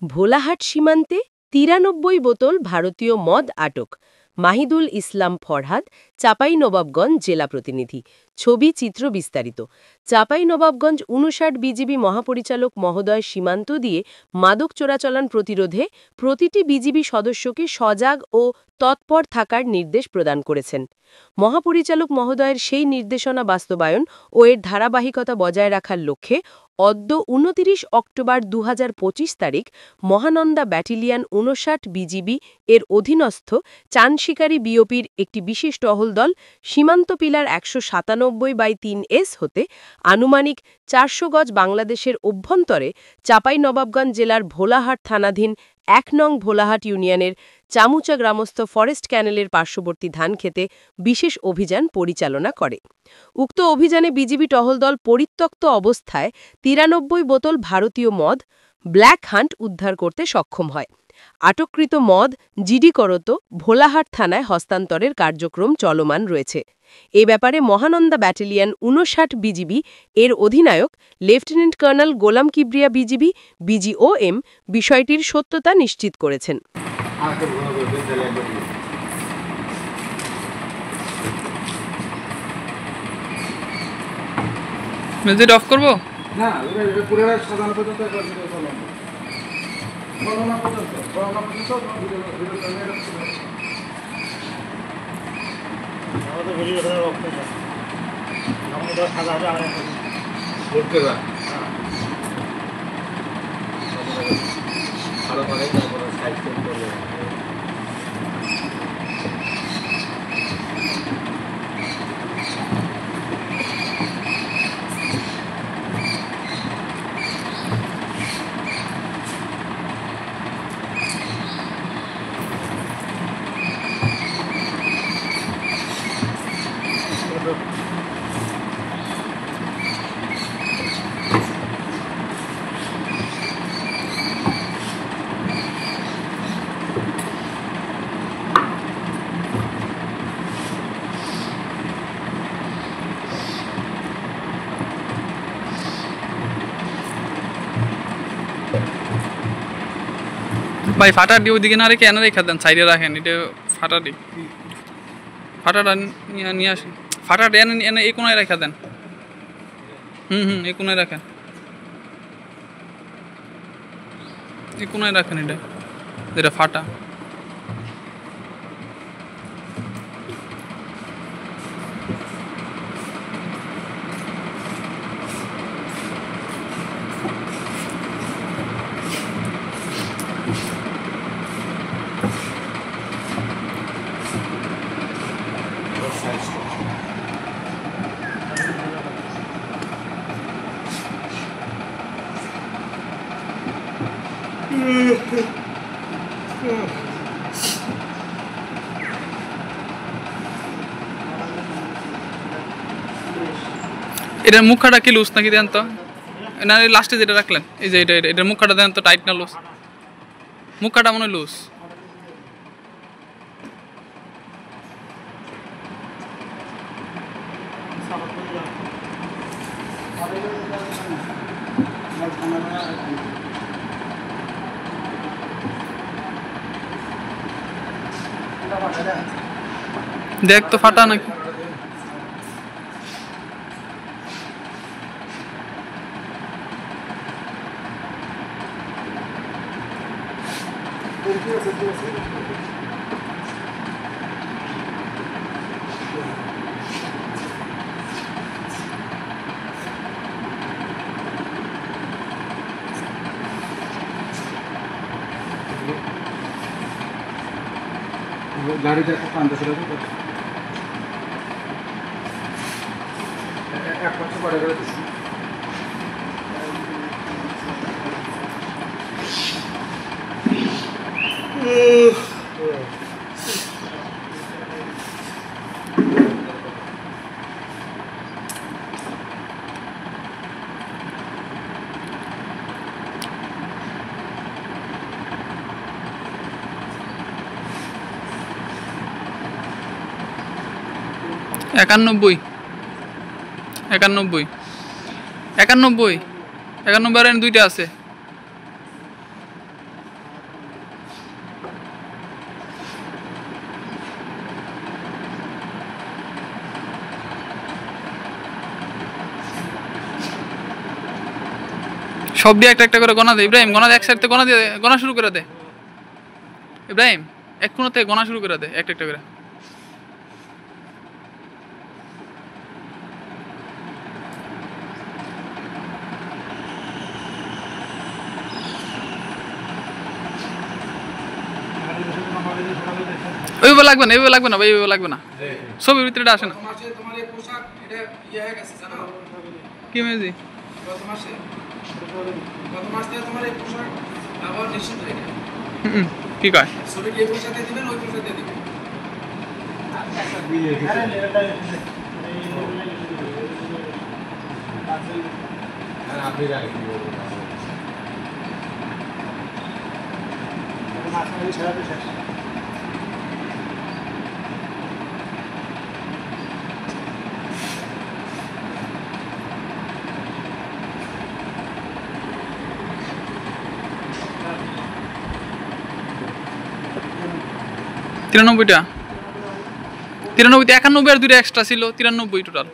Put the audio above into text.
ভোলাহাট সীমান্তে ৯৩ বোতল ভারতীয় মদ আটক। মাহিদুল ইসলাম ফরহাদ, চাঁপাইনবাবগঞ্জ জেলা প্রতিনিধি। ছবি চিত্র বিস্তারিত। চাঁপাইনবাবগঞ্জ ৫৯ বিজিবি মহাপরিচালক মহোদয় সীমান্ত দিয়ে মাদক চোরাচালান প্রতিরোধে প্রতিটি বিজিবি সদস্যকে সজাগ ও তৎপর থাকার নির্দেশ প্রদান করেছেন। মহাপরিচালক মহোদয়ের সেই নির্দেশনা বাস্তবায়ন ও এর ধারাবাহিকতা বজায় রাখার লক্ষ্যে অদ্য ২৯ অক্টোবর ২০২৫ তারিখ মহানন্দা ব্যাটালিয়ন ৫৯ বিজিবি এর অধীনস্থ চানশিকারি বিওপির একটি বিশেষ টহল দল সীমান্ত পিলার ১৯৭/৩S হতে আনুমানিক ৪০০ গজ বাংলাদেশের অভ্যন্তরে চাঁপাইনবাবগঞ্জ জেলার ভোলাহাট থানাধীন ১ নং ভোলাহাট ইউনিয়নের চামুচা গ্রামস্থ ফরেস্ট ক্যানেলের পার্শ্ববর্তী ধানক্ষেতে বিশেষ অভিযান পরিচালনা করে। উক্ত অভিযানে বিজিবি টহল দল পরিত্যক্ত অবস্থায় ৯৩ বোতল ভারতীয় মদ ব্ল্যাক হান্ট উদ্ধার করতে সক্ষম হয়। আটককৃত মদ জিডি করত ভোলাহাট থানায় হস্তান্তরের কার্যক্রম চলমান রয়েছে। এ ব্যাপারে মহানন্দা ব্যাটালিয়ন ৫৯ বিজিবি এর অধিনায়ক লেফটেন্যান্ট কর্নেল গোলাম কিবরিয়া বিজিবি বিজিওএম বিষয়টির সত্যতা নিশ্চিত করেছেন। মিউজিক অফ করব না পুরো সাধারণ পর্যন্ত করোনা পর্যন্ত আমাদের ভিডিও ধরে অফ করব আমাদের সাদা হবে আমরা করতে যা আরো পরে তারপর সাইড করব। ভাই ফাটা দিয়ে ওইদিকে না রেখে এনে রেখে দেন, সাইডে রাখেন। এটা ফাটা দিই, ফাটাটা নিয়ে আসেন। ফাটাটা এনে এই কোনায় রেখে দেন। এই কোনায় রাখেন, এই কোনায় রাখেন। এটা যেটা ফাটা এটার মুখাটা কি লুজ নাকি দেন তো? না লাস্টে যেটা রাখলেন, এই যে এটার মুখাটা দেন তো, টাইট না লুজ? মুখাটা মনে হয় লুজ। দেখ তো ফাটা নাকি। গাড়িটা একটা কান্দা ছিল, এক পাশে পড়ে গেলে একানব্বই একানব্বই একানব্বই একানব্বই আর দুইটা আছে। সব দিয়ে একটা একটা করে গোনা দে ইব্রাহিম, গোনা দে, এক সাইড থেকে গোনা দিয়ে গোনা শুরু করে দে ইব্রাহিম, এক কোণা থেকে গোনা শুরু করে দে একটা একটা করে। ওইভাবে লাগবে না, এইভাবে লাগবে না ভাই, এইভাবে লাগবে না, ছবির ভিতরে এটা আসে না। কি মেজি কি কয় তিরানব্বইটা, 91 আর 2টা এক্সট্রা ছিল, 93 টোটাল।